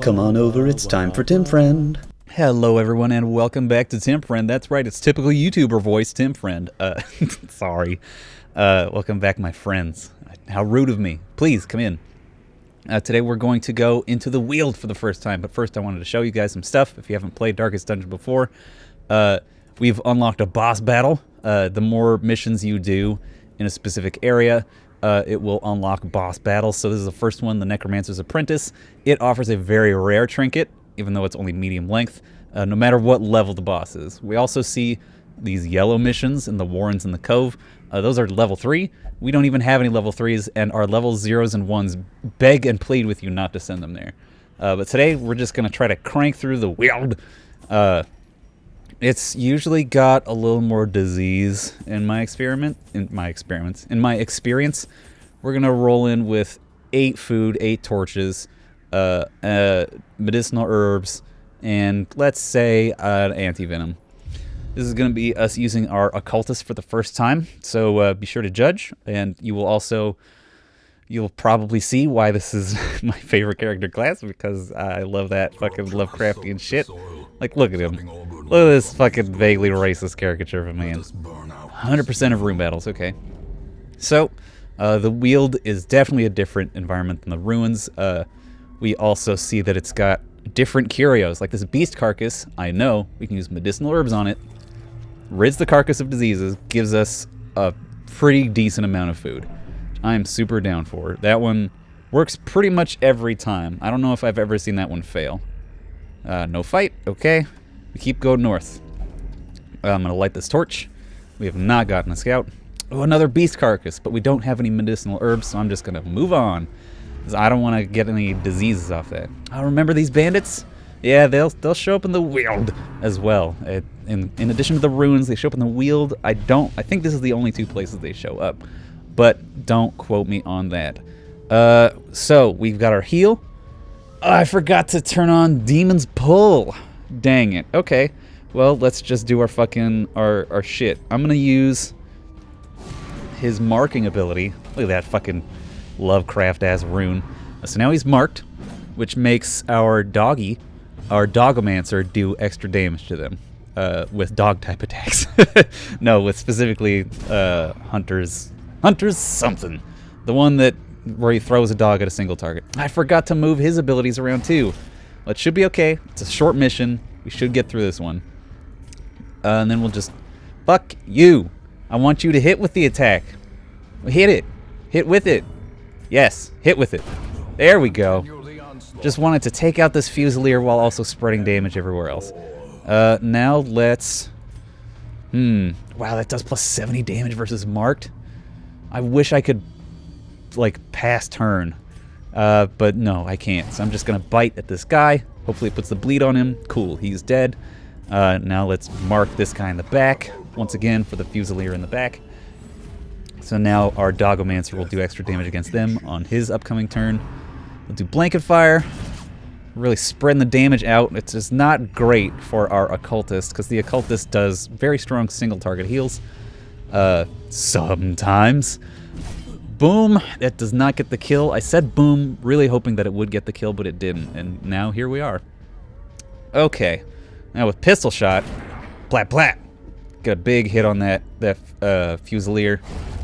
Come on over, it's time for Tim Friend. Hello everyone and welcome back to Tim Friend. That's right, it's typical YouTuber voice, Tim Friend. Sorry. Welcome back, my friends. How rude of me. Please, come in. Today we're going to go into the Weald for the first time, but first I wanted to show you guys some stuff. If you haven't played Darkest Dungeon before, we've unlocked a boss battle. The more missions you do in a specific area, it will unlock boss battles. So this is the first one, the Necromancer's Apprentice. It offers a very rare trinket, even though it's only medium length, no matter what level the boss is. We also see these yellow missions in the Warrens in the Cove. Those are level 3. We don't even have any level 3s, and our level 0s and 1s beg and plead with you not to send them there. But today, we're just going to try to crank through the Weald. It's usually got a little more disease in my experience. We're going to roll in with 8 food, 8 torches, medicinal herbs, and let's say anti-venom. This is going to be us using our occultist for the first time, so be sure to judge, and you'll probably see why this is my favorite character class, because I love that fucking Lovecraftian shit. Like, look at him. Look at this fucking vaguely racist caricature of a man. 100% of room battles, okay. So, the Weald is definitely a different environment than the ruins. We also see that it's got different curios, like this beast carcass. I know we can use medicinal herbs on it, rids the carcass of diseases, gives us a pretty decent amount of food. I'm super down for it. That one works pretty much every time. I don't know if I've ever seen that one fail. No fight, okay. We keep going north. I'm gonna light this torch. We have not gotten a scout. Oh, another beast carcass, but we don't have any medicinal herbs, so I'm just gonna move on, because I don't want to get any diseases off that. I remember these bandits. Yeah, they'll show up in the Weald as well. In addition to the ruins, they show up in the Weald. I think this is the only 2 places they show up, but don't quote me on that. So we've got our heal. Oh, I forgot to turn on Demon's Pull. Dang it. Okay. Well, let's just do our fucking our shit. I'm gonna use his marking ability. Look at that fucking Lovecraft ass rune. So now he's marked, which makes our Dogomancer, do extra damage to them with dog type attacks. No, with specifically Hunter's something. The one where he throws a dog at a single target. I forgot to move his abilities around too. Well, it should be okay. It's a short mission. We should get through this one. And then we'll just... Fuck you! I want you to hit with the attack. Hit it. Hit with it. Yes, hit with it. There we go. Just wanted to take out this Fusilier while also spreading damage everywhere else. Now let's... Wow, that does plus 70 damage versus marked. I wish I could, like, pass turn. But no, I can't. So I'm just going to bite at this guy. Hopefully it puts the bleed on him. Cool, he's dead. Now let's mark this guy in the back. Once again, for the Fusilier in the back. So now our Dogomancer will do extra damage against them on his upcoming turn. We'll do Blanket Fire. Really spreading the damage out. It's just not great for our Occultist, because the Occultist does very strong single target heals. Sometimes. Boom. That does not get the kill. I said boom, really hoping that it would get the kill, but it didn't. And now here we are. Okay. Now with Pistol Shot, plat plat. Get a big hit on that Fusilier,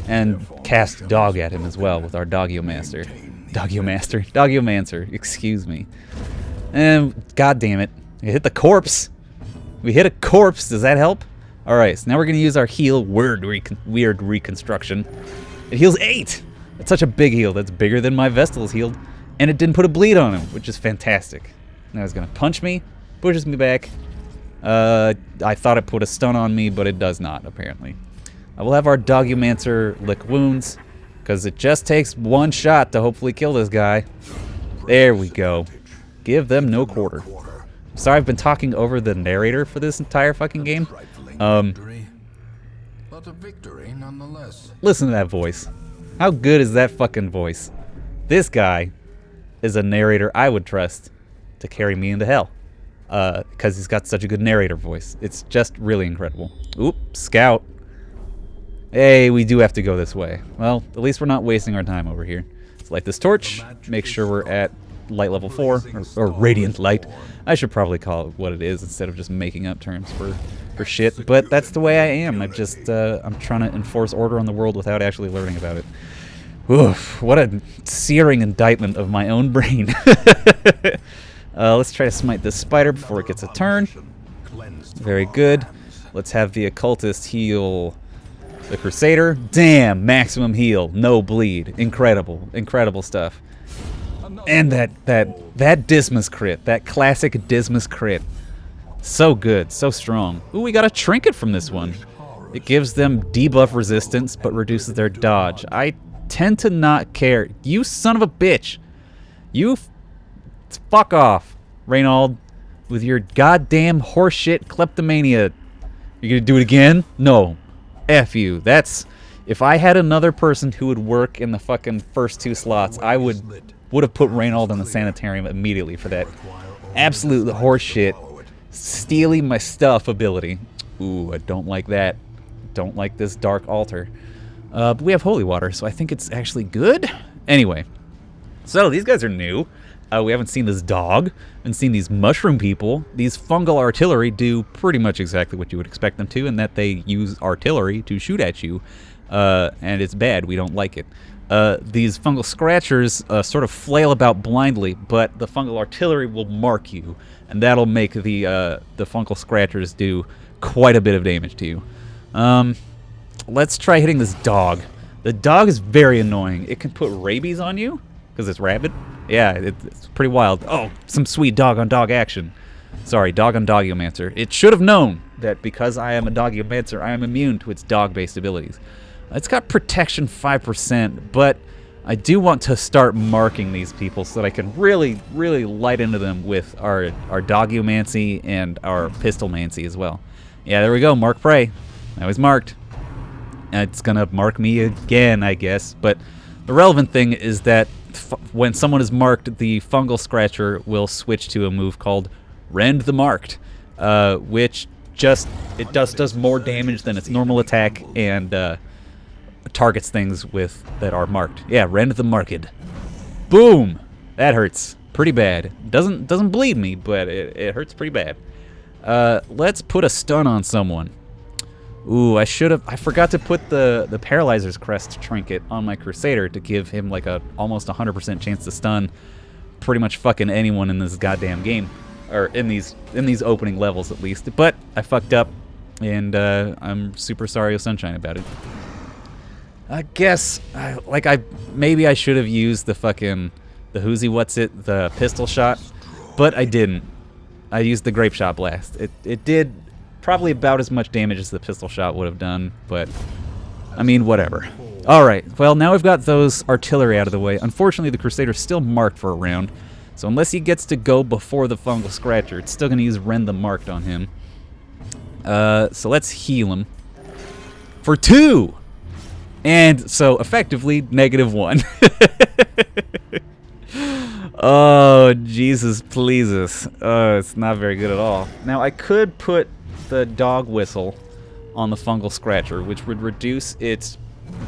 and cast Dog at him as well with our Dogomancer, excuse me. And god damn it, we hit the corpse. We hit a corpse. Does that help? All right, so now we're gonna use our heal, weird reconstruction. It heals 8. That's such a big heal. That's bigger than my Vestal's healed, and it didn't put a bleed on him, which is fantastic. Now he's gonna punch me, pushes me back. I thought it put a stun on me, but it does not, apparently. I will have our Dogomancer lick wounds, because it just takes 1 shot to hopefully kill this guy. There we go. Give them no quarter. Sorry, I've been talking over the narrator for this entire fucking game. Listen to that voice. How good is that fucking voice? This guy is a narrator I would trust to carry me into hell. Because he's got such a good narrator voice. It's just really incredible. Oop, scout. Hey, we do have to go this way. Well, at least we're not wasting our time over here. Let's light this torch. Make sure we're at light level 4, or radiant light. I should probably call it what it is instead of just making up terms for shit. But that's the way I am. I'm trying to enforce order on the world without actually learning about it. Oof, what a searing indictment of my own brain. Let's try to smite this spider before it gets a turn. Very good. Let's have the occultist heal the crusader. Damn, maximum heal, no bleed. Incredible, incredible stuff. And that Dismas crit, that classic Dismas crit. So good, so strong. Ooh, we got a trinket from this one. It gives them debuff resistance, but reduces their dodge. I tend to not care. You son of a bitch. You fuck off, Reynold, with your goddamn horseshit kleptomania. You gonna do it again? No. F you. That's... If I had another person who would work in the fucking first 2 slots, I would have put Reynold in the sanitarium immediately for that absolute horseshit, stealing my stuff ability. Ooh, I don't like that. Don't like this dark altar. But we have holy water, so I think it's actually good. Anyway, so these guys are new. We haven't seen this dog. Haven't seen these mushroom people. These fungal artillery do pretty much exactly what you would expect them to, in that they use artillery to shoot at you. And it's bad. We don't like it. These fungal scratchers sort of flail about blindly, but the fungal artillery will mark you, and that'll make the fungal scratchers do quite a bit of damage to you. Let's try hitting this dog. The dog is very annoying. It can put rabies on you because it's rabid. Yeah, it's pretty wild. Oh, some sweet dog-on-dog action. Sorry, dog-on-dogiomancer. It should have known that because I am a dogiomancer, I am immune to its dog-based abilities. It's got protection 5%, but I do want to start marking these people so that I can really, really light into them with our dogiomancy and our pistolmancy as well. Yeah, there we go. Mark prey. Now he's marked. It's gonna mark me again, I guess. But the relevant thing is that when someone is marked, the fungal scratcher will switch to a move called Rend the Marked, which just does more damage than its normal attack and targets things that are marked. Yeah, Rend the Marked. Boom! That hurts pretty bad. Doesn't bleed me, but it hurts pretty bad. Let's put a stun on someone. Ooh, I forgot to put the Paralyzer's Crest trinket on my Crusader to give him like a almost 100% chance to stun pretty much fucking anyone in this goddamn game, or in these opening levels at least. But I fucked up, and I'm super sorry, Sunshine, about it. I guess maybe I should have used the pistol shot, but I didn't. I used the Grape Shot Blast. It did probably about as much damage as the pistol shot would have done, but I mean, whatever. Alright, well, now we've got those artillery out of the way. Unfortunately, the Crusader's still marked for a round, so unless he gets to go before the fungal scratcher, it's still going to use Rend the Marked on him. So let's heal him for 2! And so, effectively, -1. Oh, Jesus pleases. It's not very good at all. Now, I could put the dog whistle on the fungal scratcher, which would reduce its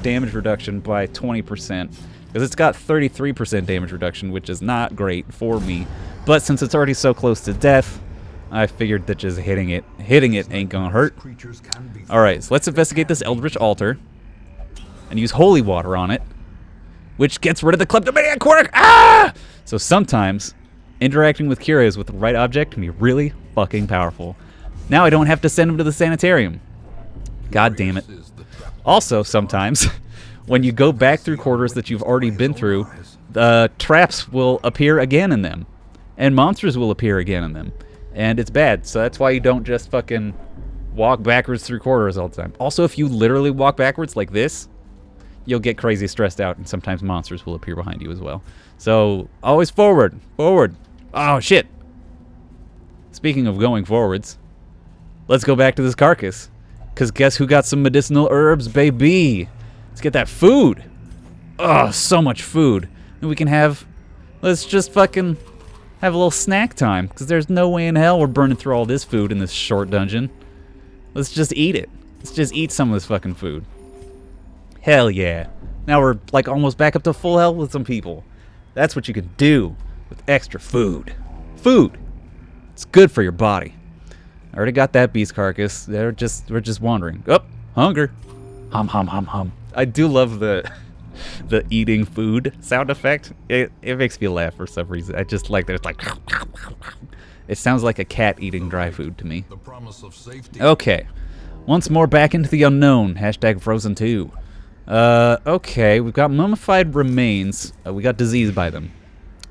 damage reduction by 20%, because it's got 33% damage reduction, which is not great for me. But since it's already so close to death, I figured that just hitting it ain't gonna hurt. Alright, so let's investigate this Eldritch Altar and use holy water on it, which gets rid of the kleptomaniac quirk. Ah! So sometimes interacting with curios with the right object can be really fucking powerful. Now I don't have to send him to the sanitarium. God damn it. Also, sometimes, when you go back through quarters that you've already been through, the traps will appear again in them. And monsters will appear again in them. And it's bad, so that's why you don't just fucking walk backwards through corridors all the time. Also, if you literally walk backwards like this, you'll get crazy stressed out, and sometimes monsters will appear behind you as well. So, always forward. Forward. Oh, shit. Speaking of going forwards, let's go back to this carcass. Because guess who got some medicinal herbs, baby? Let's get that food. Oh, so much food. And we can have... Let's just fucking have a little snack time. Because there's no way in hell we're burning through all this food in this short dungeon. Let's just eat it. Let's just eat some of this fucking food. Hell yeah. Now we're like almost back up to full health with some people. That's what you can do. with extra food. Food! It's good for your body. I already got that beast carcass. We're just wandering. Oh, hunger. Hum, hum, hum, hum. I do love the eating food sound effect. It makes me laugh for some reason. I just like that. It's like... It sounds like a cat eating dry food to me. Okay. Once more back into the unknown. Hashtag Frozen 2. Okay. We've got mummified remains. We got diseased by them.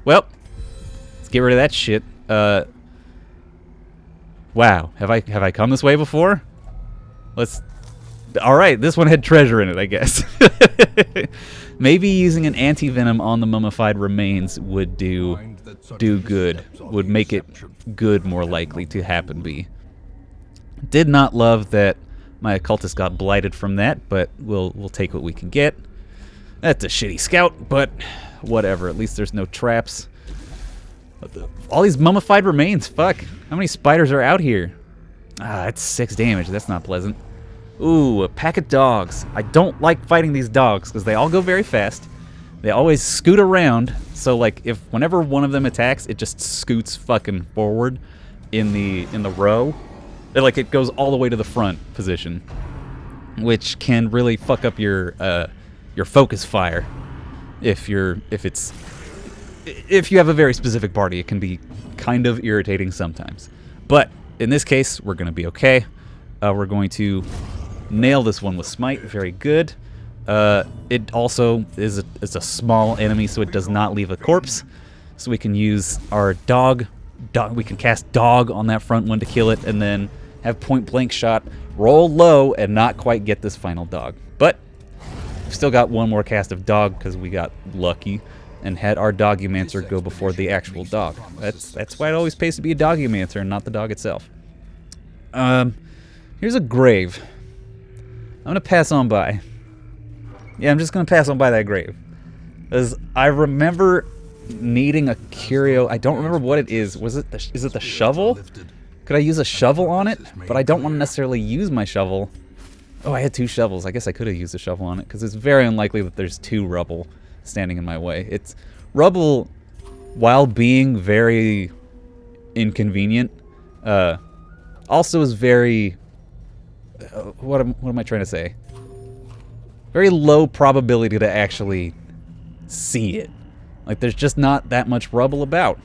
Well, let's get rid of that shit. Wow. Have I come this way before? Alright, this one had treasure in it, I guess. Maybe using an anti-venom on the mummified remains would do good. Would make it good more likely to happen be. Did not love that my occultist got blighted from that, but we'll take what we can get. That's a shitty scout, but whatever. At least there's no traps. All these mummified remains, fuck. How many spiders are out here? Ah, that's 6 damage. That's not pleasant. Ooh, a pack of dogs. I don't like fighting these dogs because they all go very fast. They always scoot around, so like whenever one of them attacks, it just scoots fucking forward in the row. It goes all the way to the front position, which can really fuck up your focus fire. If you have a very specific party, it can be kind of irritating sometimes. But in this case, we're gonna be okay. We're going to nail this one with Smite. Very good. It also is a small enemy, so it does not leave a corpse. So we can use our dog. We can cast dog on that front one to kill it, and then have point blank shot, roll low, and not quite get this final dog. But we've still got one more cast of dog because we got lucky and had our Dogumancer go before the actual dog. That's why it always pays to be a Dogumancer and not the dog itself. Here's a grave. I'm gonna pass on by. Yeah, I'm just gonna pass on by that grave. Because I remember needing a curio. I don't remember what it is. Is it the shovel? Could I use a shovel on it? But I don't want to necessarily use my shovel. Oh, I had 2 shovels. I guess I could have used a shovel on it, because it's very unlikely that there's 2 rubble standing in my way. It's rubble, while being very inconvenient, also is very... what am I trying to say? Very low probability to actually see it. Like, there's just not that much rubble about.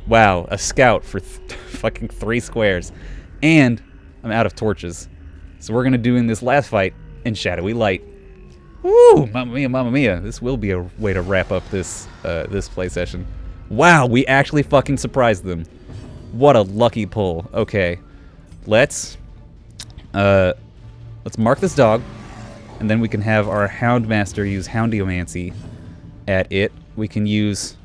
Wow, a scout for fucking 3 squares. And I'm out of torches. So we're gonna do in this last fight in shadowy light. Woo! Mamma mia, mamma mia. This will be a way to wrap up this this play session. Wow, we actually fucking surprised them. What a lucky pull. Okay. Let's mark this dog, and then we can have our Houndmaster use Houndiomancy at it. We can use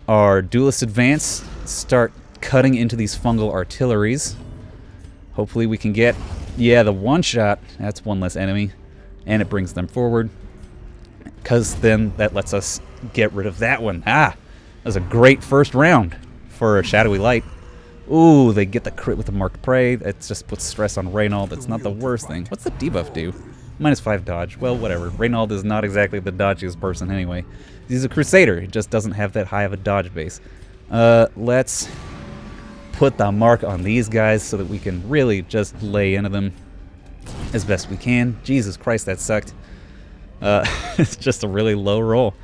our Duelist Advance, start cutting into these fungal artilleries. Hopefully we can get, yeah, the one-shot. That's one less enemy, and it brings them forward, because then that lets us get rid of that one. Ah, that was a great first round for a Shadowy Light. Ooh, they get the crit with the Marked Prey. It just puts stress on Reynold. That's not the worst thing. What's the debuff do? -5 dodge. Well, whatever. Reynold is not exactly the dodgiest person anyway. He's a Crusader. He just doesn't have that high of a dodge base. Let's put the mark on these guys so that we can really just lay into them as best we can. Jesus Christ, that sucked. It's just a really low roll.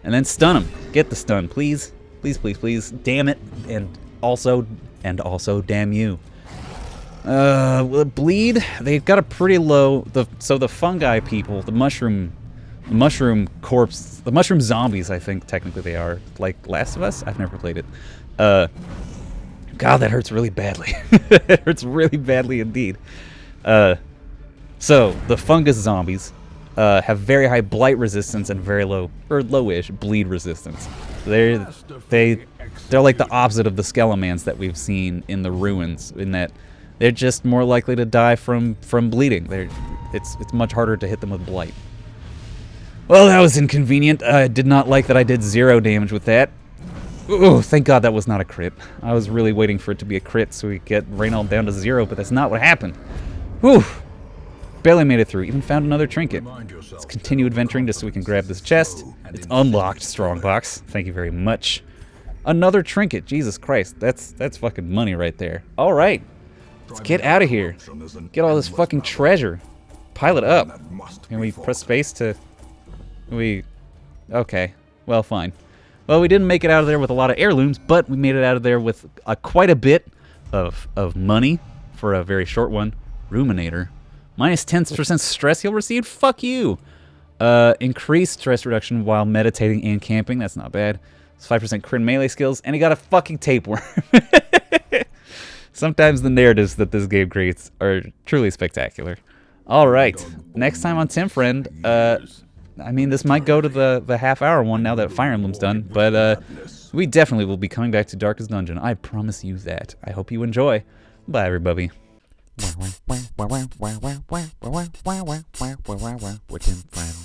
And then stun him. Get the stun, please. Please, please, please. Damn it. And also, damn you. Bleed, they've got a pretty low... So the fungi people, the mushroom corpse... The mushroom zombies, I think, technically they are. Like Last of Us? I've never played it. God, that hurts really badly. It hurts really badly indeed. So, the fungus zombies have very high blight resistance and very low, or lowish, bleed resistance. They're like the opposite of the Skelemans that we've seen in the ruins, in that they're just more likely to die from bleeding. It's much harder to hit them with blight. Well, that was inconvenient. I did not like that I did 0 damage with that. Oh, thank God that was not a crit. I was really waiting for it to be a crit so we get Reynold down to 0, but that's not what happened. Whew. Barely made it through. Even found another trinket. Let's continue adventuring just so we can grab this chest. It's unlocked, Strongbox. Thank you very much. Another trinket. Jesus Christ. That's fucking money right there. All right. Let's get out of here. Get all this fucking treasure. Pile it up. Can we press space to... Okay. Well, fine. Well, we didn't make it out of there with a lot of heirlooms, but we made it out of there with quite a bit of money for a very short one. Ruminator. Minus 10% stress heal received? Fuck you! Increased stress reduction while meditating and camping. That's not bad. It's 5% crit melee skills, and he got a fucking tapeworm. Sometimes the narratives that this game creates are truly spectacular. Alright, next time on Tim Friend, I mean, this might go to the half-hour one now that Fire Emblem's done, but we definitely will be coming back to Darkest Dungeon. I promise you that. I hope you enjoy. Bye, everybody. We're Tim Friend.